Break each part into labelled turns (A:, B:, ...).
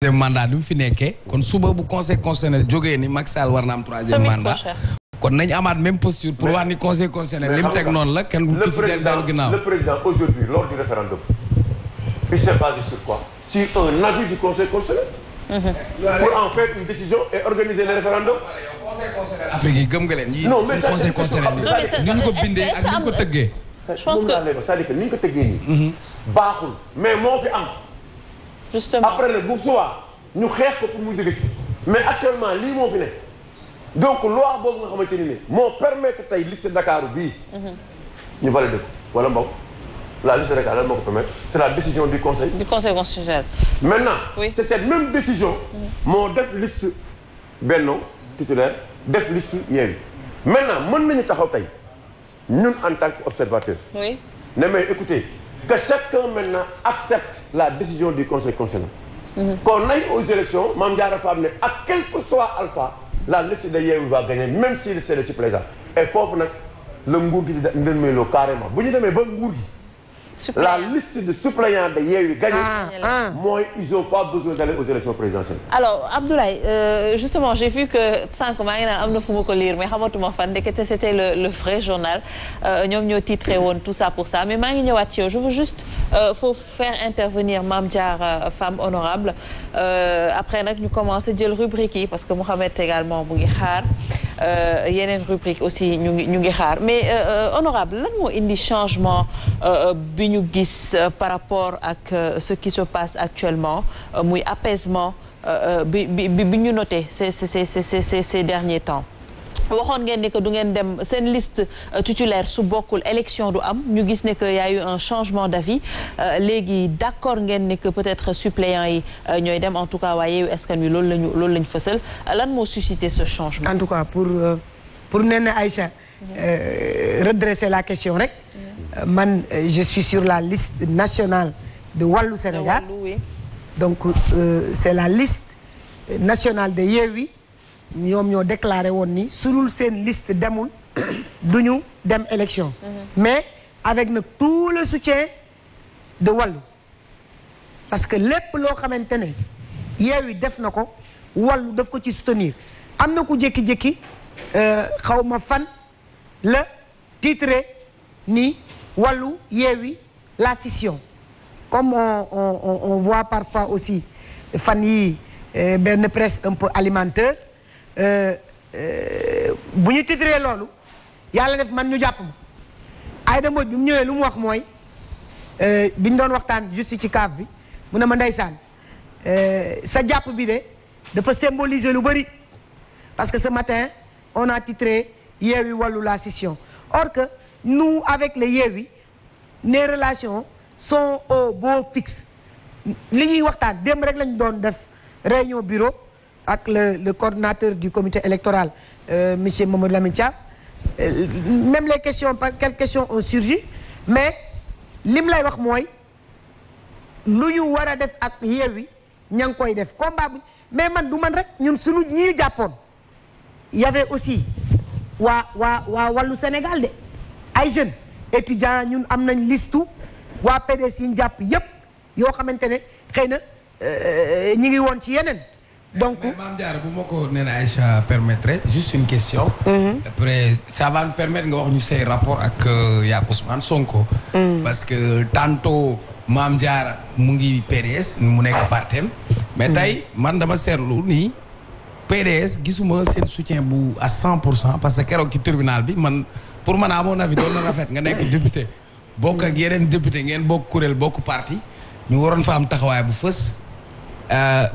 A: mandat bi mu fi nekkee kon suba bu conseil constitutionnel jógee ni Macky Sall war na am troisième mandat kon nañ amaat même posture pour wax ni conseil constitutionnel li mu teg noonu la kenn bu ci dellu ginnaaw.
B: Le président aujourd'hui lors du référendum il s'est basé sur quoi? Sur un avis du conseil constitutionnel. Pour en faire une décision et organiser le référendum.
A: conseil constitutionnel Afrique yi gëm nga leen yii conseil constitutionnel
C: ni
A: ñu ko bindee ak ni ñu ko tëggee.
C: je pense que
B: c'est-à-dire que ni ñu ko tëggee nii. baaxul mais moo fi am.
C: justement
B: après nag bu subaa ñu xeex ko pour mu jóge fi mais actuellement lii moo fi ne donc loi boobu nga xamante ni moo permettre tey liste Dakar bii. ñu validé ko wala mbokk la liste Dakar lan moo ko permettre c'est la décision du conseil.
C: du conseil constitutionnel.
B: maintenant
C: oui.
B: c'est cette même décision. moo def liste Benno titulaire def liste Yewwi maintenant mën nañu taxaw tey ñun en tant qu'observateur.
C: oui.
B: ne mais écoutez que chacun maintenant accepte la décision du conseil constitutionnel. qu'on aille aux élections Mame Diarra Fam ne à quel que soit alpha la liste de Yewwi va gagner même si c'est le suppléant et foofu nag la nguur gi di ndërmeeloo carrément bu ñu demee ba nguur gi la liste de suppléants de Yewwi gagné mooy ils ont pas besoin d'aller aux élections présidentielles.
C: Alors Abdoulaye justement j'ai vu que sànq maa ngi naan am na fu ma ko lire mais xamatuma fan ndekete c'était le vrai journal ñoom ñoo titré woon tout ça pour ça mais maa ngi ñëwaat ci yow je veux juste faut faire intervenir Mame Diarra Fam honorable après nag ñu commencé jël rubrique yi parce que Mouhamed également mu ngi xaar yeneen rubrique aussi ñu ngi xaar mais honorable lan moo indi changement bi ñu gis par rapport ak ce qui se passe actuellement muy apaisement bi ñu noté ces derniers temps waxoon ngeen ne que du ngeen dem seen liste titulaire su bokkul élection du am ñu gis ne que y a eu un changement d'avis léegi d'accord ngeen ne que peut-être suppléants yi ñooy dem en tout cas waaye Yewwi Askan Wi loolu lañu fësal lan moo suscité ce changement.
D: En tout cas pour Néné Aïcha redresser la question rek man je suis sur la liste nationale de Wallu Sénégal donc c'est la liste nationale de Yewwi ñoom ñoo déclaré woon ni surul seen liste demul duñu dem élection mais avec nag tout le soutien de Wallu parce que lépp loo xamante ne Yewwi def na ko Wallu daf ko ci soutenir am na ku jékki-jékki xaw ma fan la titré ni Wallu Yewwi la scission comme on voit parfois aussi fan yi benn presse un peu alimentaire bu ñu titré loolu yàlla def man ñu jàpp ma Aïda Mbodj bi mu ñëwee lu mu wax mooy bi ñu doon waxtaan juste ci kaaf bi mu ne ma ndeysaan sa jàpp bi de dafa symboliser lu bari parce que ce matin on a titré Yewwi Wallu la scission or que nous avec les Yewwi nos relations sont au beau fixe li ñuy waxtaan démb rek lañu doon def réunion bureau ak le coordinateur du comité électoral monsieur Mamadou Lamine Thiam même les questions par quelques questions ont surgi mais lim lay wax mooy lu ñu war a def ak Yewwi ña ngi koy def combat bu mais man du man rek ñun suñu ñi jàppoon y avait aussi waa Wallu Sénégal de ay jeunes étudiants ñun am nañ listu waa PDS yi ñu jàpp yépp yoo xamante ne xëy na ñi ngi woon ci yeneen donc
A: mais Mame Diarra bu ma ko nee na Aïcha permettrait juste une question. Après ça va nous permettre nga wax ñu say rapport ak yaa Ousmane Sonko. parce que tantôt Mame Diarra mu ngi PDS mu nekk partem mais tey man dama seetlu nii PDS gisuma seen soutien bu à 100% parce que keroog ci tribunal bi man pour man à mon avis doon na rafet nga nekk député bokk ak yeneen député ngeen bokk kuréel bokk parti ñu waroon fa am taxawaay bu fës.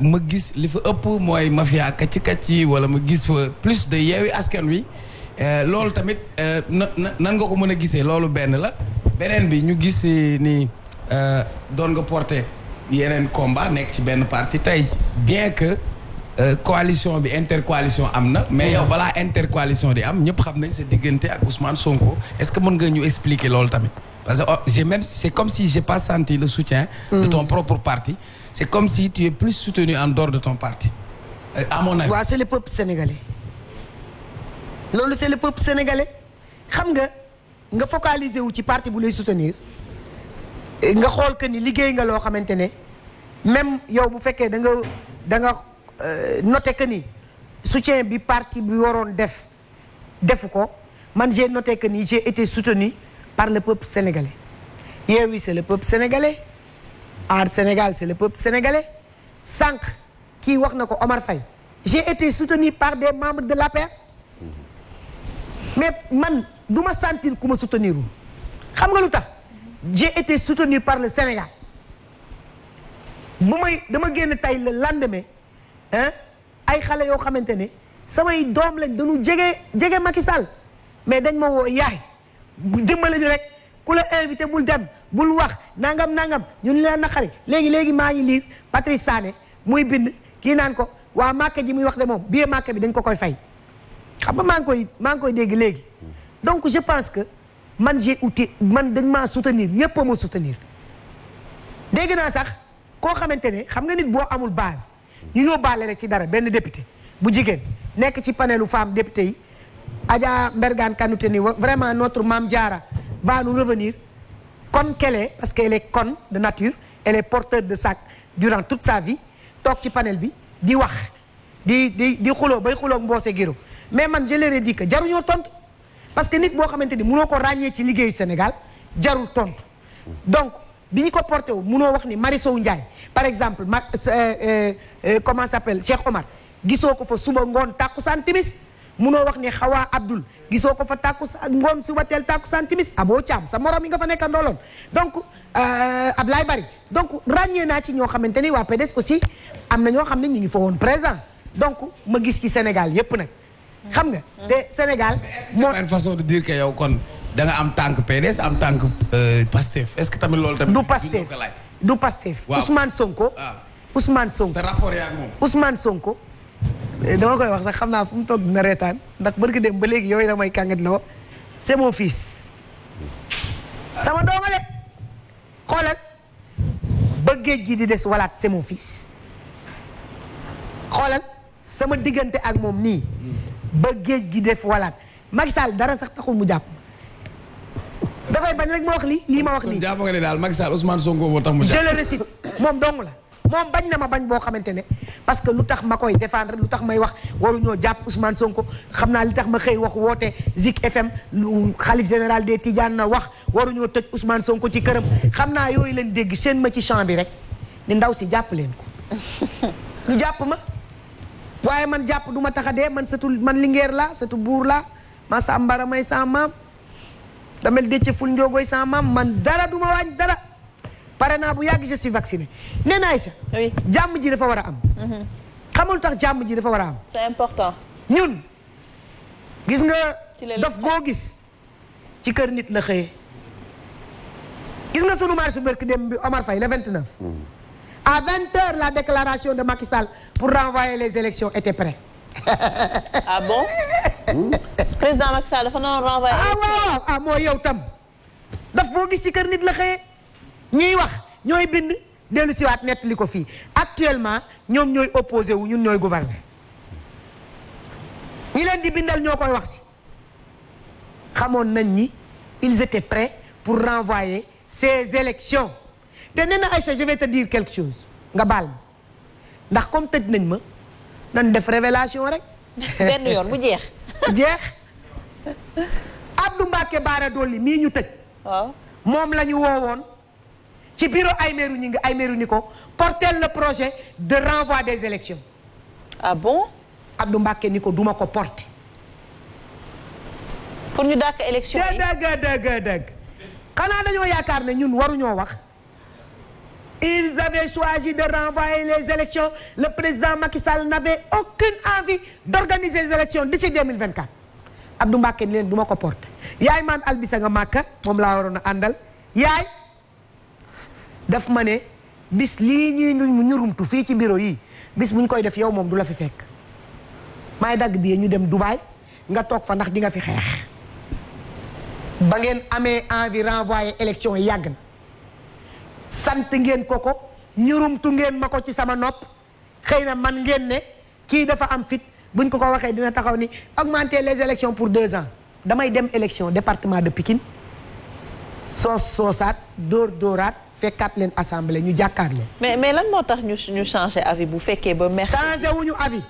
A: ma gis li fa ëpp mooy mafia kacci wala ma gis fa plus de Yewwi Askan Wi loolu tamit nan nga ko mën a gisee loolu benn la beneen bi ñu gis ni doon nga porter yeneen combat nekk ci benn parti tey bien que coalition bi intercoalition am na mais yow balaa intercoalition di am ñëpp xam nañ sa diggante ak Ousmane Sonko est-ce que mën nga ñu expliquer loolu tamit parce que c'est comme si j'ai pas senti le soutien de ton propre parti. C'est comme si tu es plus soutenu en dehors de ton parti. À mon avis.
D: waaw c'est le peuple sénégalais loolu c'est le peuple sénégalais xam nga focaliser wu ci parti bu lay soutenir nga xool que ni liggéey nga loo xamante ne même yow bu fekkee da nga da nga noté que ni soutien bi parti bi waroon defu ko man j'ai noté que ni j'ai été soutenu par le peuple sénégalais Yewwi c'est le peuple sénégalais Aar Sénégal c'est le peuple sénégalais sànq kii wax na ko Omar Faye j'ai été soutenu par des membres de l'APR mais man du ma sentir ku ma soutenir xam nga lu tax j'ai été soutenu par le Sénégal dama génn tey le lendemain ay xale yoo xamante ne samay doom lañ dañu jege Macky Sall mais dañ ma woo yaay dimbale ñu rek ku la invité bul dem bul wax nangam ñun leen naqari léegi maa ngi lire Patrice Sané muy bind kii naan ko waa Màkka ji muy wax de moom billet Màkka bi dañ ko koy fay xam nga maa ngi koy dégg léegi donc je pense que man dañ maa soutenir ñëpp a ma soutenir dégg naa sax koo xamante ne xam nga nit boo amul base ñu yóbbaale la ci dara benn député bu jigéen nekk ci panelu femme député yi Adja Mbergane Kanouté ni vraiment notre Mame Diarra va nous revenir conne qu'elle est parce qu'elle est conne de nature elle est porteur de sac durant toute sa vie toog ci panel bi di wax di xuloo bay xuloo mboose giro mais man je leur ai dit que jaruñoo tontu parce que nit boo xamante ni munoo ko ràññee ci liggéeyu Sénégal jarul tontu donc bi ñu ko porté wu munoo wax ni Marisol Ndiaye par exemple comment s'appelle Cheikh Omar gisoo ko fa suba ngoon tàkkusaan timis munoo wax ni Xawa Abdul gisoo ko fa ngoon suba teel tàkkusaan timis Abo Thiam sa morom yi nga fa nekk ndooloon donc Ablaye Bari donc ràññee naa ci ñoo xamante ni waa PDS aussi am na ñoo xam ne ñu ngi fa woon présent donc ma gis ci Sénégal yépp nag xam nga te Sénégal
A: c'est pas une façon de dire que yow kon da nga am tànk PDS am tànk Pastef est-ce que tamit loolu tamit
D: du Pastef Ousmane Sonko
A: sa rapport yaa ak moom
D: Ousmane Sonko dama koy wax sax xam naa fu mu toog dina reetaan ndax barki dem ba léegi yooyu damay kàngat loo c'est mon fils sama dooma de xoolal ba géej gi di des walaat c'est mon fils xoolal sama diggante ak moom nii ba géej gi def walaat Macky Sall dara sax taxul mu jàpp dafay bañ rek ma wax lii ma wax nii
A: jàpp nga ne daal Macky Sall Ousmane Sonko moo tax mu jàpp
D: je le récite moom dong la moom bañ na ma bañ boo xamante ne parce que lu tax ma koy défendre lu tax may wax waruñoo jàpp Ousmane Sonko xam naa li tax ma xëy wax woote Zik FM lu xalif général des Tidiane na wax waruñoo tëj Ousmane Sonko ci këram xam naa yooyu leen dégg seen ma ci champ bi rek ni ndaw si jàpp leen ko ñu jàpp ma waaye man jàpp du ma tax a dee man man lingeer la sëtu buur la ma sa mbara may sa maam damel décce ful njoogoy sa maam man dara du ma wàññ dara pare naa bu yàgg je suis vacciné nee naa Aïcha jàmm ji dafa war a am xamul tax jàmm ji dafa war a am
C: c'est important
D: ñun gis nga dof boo gis ci kër nit la xëyee gis nga sunu marche barki dem bi Omar Faye le 29 à 20h la déclaration de Macky Sall pour renvoyer les élections était prête
C: ah bon président Macky Sall dafa noonu renvoyer
D: waaw moo yow tam dof boo gis ci kër nit la xëyee ñiy wax ñooy bind dellu siwaat nettali ko fii actuellement ñoom ñooy opposé wu ñun ñooy gouverner ñi leen di bindal ñoo koy wax si xamoon nañ ni ils étaient prêts pour renvoyer ces élections te nee na Aïcha je vais te dire quelque chose nga baal ma ndax comme tëj nañ ma nan def révélation rek
C: benn yoon bu jeex
D: Abdou Mbacké Bara Dolly mii ñu tëj
C: waaw
D: moom la ñu woowoon ci bureau Aymerou ni ko porter le projet de renvoi des élections
C: ah bon
D: Abdou Mbacké ni ko duma ko porter
C: pour ñu dàkk élection yi
D: dëgg xanaa dañoo yaakaar ne ñun waruñoo wax ils avaient choisi de renvoyer les élections le président Macky Sall n'avait aucune envie d'organiser les élections d'ici 2024 Abdou Mbacké ni leen duma ko porter yaay maan albisa nga màkka moom laa waroon a àndal yaay daf ma ne bis lii ñuy ñurumtu fii ci bureau yi bis buñ koy def yow moom du la fi fekk maay dagg bi ñu dem Dubaï nga toog fa ndax di nga fi xeex ba ngeen amee envie renvoyer élection yi yàgg na sant ngeen ko ñurumtu ngeen ma ko ci sama nopp xëy na man ngeen ne kii dafa am fit buñ ko waxee dina taxaw ni augmenter les élections pour 2 ans damay dem élection département de Pikine soosaat dóoraat fekkaat leen assemblée ñu jàkkaarloo.
C: mais lan moo tax ñu changé avis bu fekkee ba merci.
D: changé wuñu avis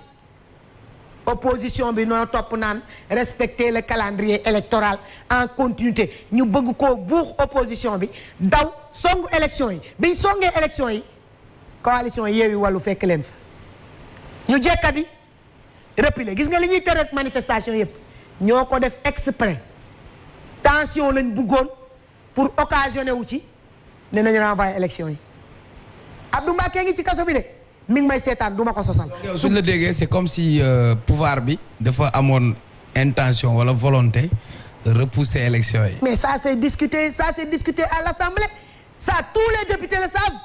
D: opposition bi noo topp naan respecter le calendrier électoral en continuité ñu bëgg koo buux opposition bi daw songu élection yi biñ songee élection yi coalition Yewwi Wallu fekk leen fa ñu jekkadi repiler gis nga li ñuy tere manifestation yëpp ñoo ko def exprès tension lañ bëggoon pour occasionner wu ci ne nañu renvoyer élection yi Abdou Mbacké ngi ci kaso bi de mi ngi may seetaan du ma ko sosal.
A: suñ la déggee c'est comme si pouvoir bi dafa amoon intention wala volonté repousser élection yi.
D: mais ça c'est discuté à l'Assemblée ça tous les députés le savent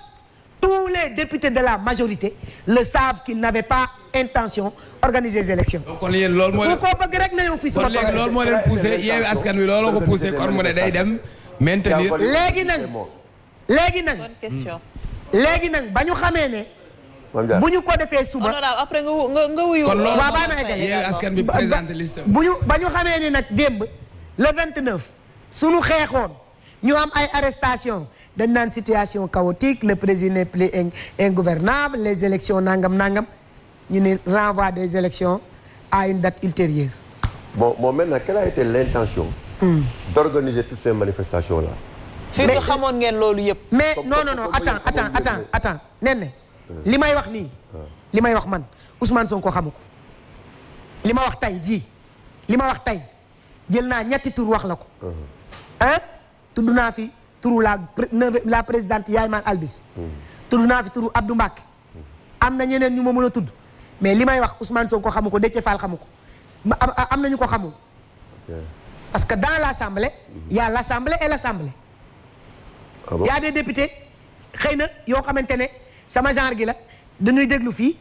D: tous les députés de la majorité le savent qu'ils n'avaient pas intention organiser les élections.
A: donc kon yéen loolu moo leen
D: ku ko bëgg rek na ñëw fii sama
A: kon léegi loolu moo leen poussé Yewwi Askan Wi looloo ko poussé kon mu ne day dem maintenir.
D: léegi nag
C: bonne question.
D: léegi nag ba ñu xamee ne. bu ñu ko defee suba.
C: honorable après nga wuyu.
A: kon loolu
D: waaw baax na
A: Yewwi Askan Wi présenté liste.
D: ba ñu xamee ni nag démb le 29 suñu xeexoon ñu am ay arrestation dañ naan situation chaotique le président n'est plus ingouvernable les élections nangam ñu ne renvoi des élections à une date ultérieure.
B: bon maintenant quelle a été l'intention d'organiser toutes ces manifestations là.
C: fii nga xamoon ngeen loolu yëpp.
D: mais non attends nen li may wax nii li may wax man Ousmane Sonko xamu ko li ma wax tey jii li ma wax tey jël naa ñetti tur wax la ko tudd naa fi turu la présidente Yayman Albis tudd naa fi turu Abdou Mbacké am na ñeneen ñu ma mën a tudd mais li may wax Ousmane Sonko xamu ko Déthié Fall xamu ko am na ñu ko xamul parce que dans l'Assemblée il y a l'Assemblée et l'Assemblée il y a des députés xëy na yoo xamante ne sama genre gi la dañuy déglu fii